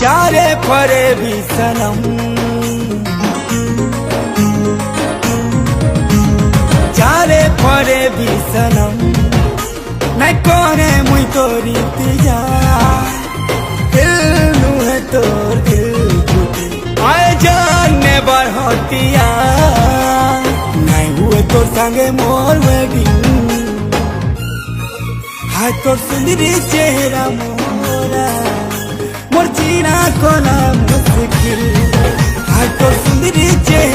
चारे फरे भी सनम चारे फरे भी सनम मैं कोने मुई तोरी तिजा दिल नू है तोर दिल टूटे आए जाने बार होतिया नहीं हुए तोर संगे मोर वेडिंग हाय तोर सुंदरी चेहरा मोरा मोर जीना कोना मुश्किल हाय तोर सुंदरी चेहरा